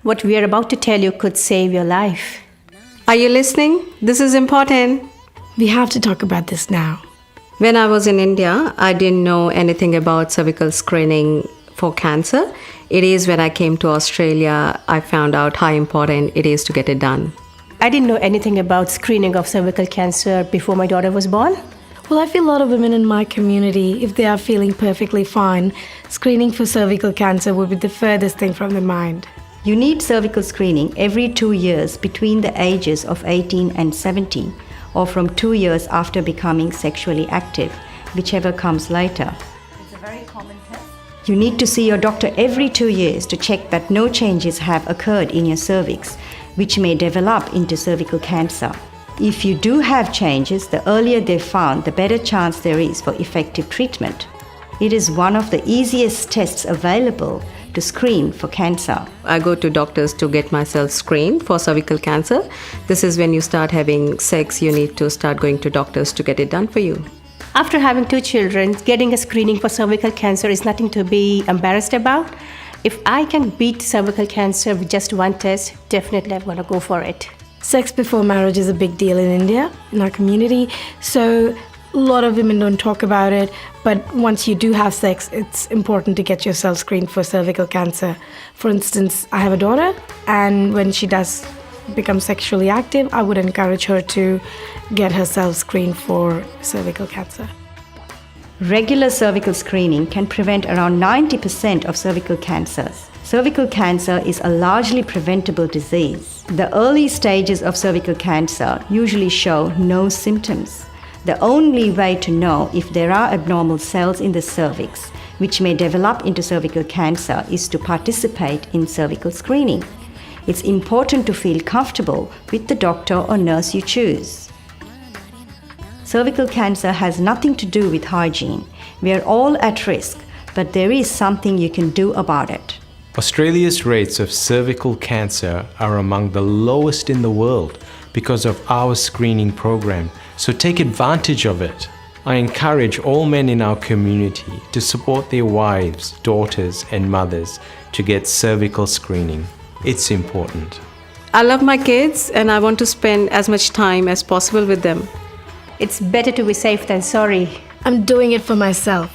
What we are about to tell you could save your life. Are you listening? This is important. We have to talk about this now. When I was in India, I didn't know anything about cervical screening for cancer. It is when I came to Australia, I found out how important it is to get it done. I didn't know anything about screening of cervical cancer before my daughter was born. Well, I feel a lot of women in my community, if they are feeling perfectly fine, screening for cervical cancer would be the furthest thing from their mind. You need cervical screening every 2 years between the ages of 18 and 70, or from 2 years after becoming sexually active, whichever comes later. It's a very common test. You need to see your doctor every 2 years to check that no changes have occurred in your cervix, which may develop into cervical cancer. If you do have changes, the earlier they're found, the better chance there is for effective treatment. It is one of the easiest tests available to screen for cancer. I go to doctors to get myself screened for cervical cancer. This is when you start having sex, you need to start going to doctors to get it done for you. After having 2 children, getting a screening for cervical cancer is nothing to be embarrassed about. If I can beat cervical cancer with just one test, definitely I'm going to go for it. Sex before marriage is a big deal in India, in our community. So a lot of women don't talk about it, but once you do have sex, it's important to get yourself screened for cervical cancer. For instance, I have a daughter, and when she does become sexually active, I would encourage her to get herself screened for cervical cancer. Regular cervical screening can prevent around 90% of cervical cancers. Cervical cancer is a largely preventable disease. The early stages of cervical cancer usually show no symptoms. The only way to know if there are abnormal cells in the cervix, which may develop into cervical cancer, is to participate in cervical screening. It's important to feel comfortable with the doctor or nurse you choose. Cervical cancer has nothing to do with hygiene. We are all at risk, but there is something you can do about it. Australia's rates of cervical cancer are among the lowest in the world because of our screening program, so take advantage of it. I encourage all men in our community to support their wives, daughters, and mothers to get cervical screening. It's important. I love my kids and I want to spend as much time as possible with them. It's better to be safe than sorry. I'm doing it for myself.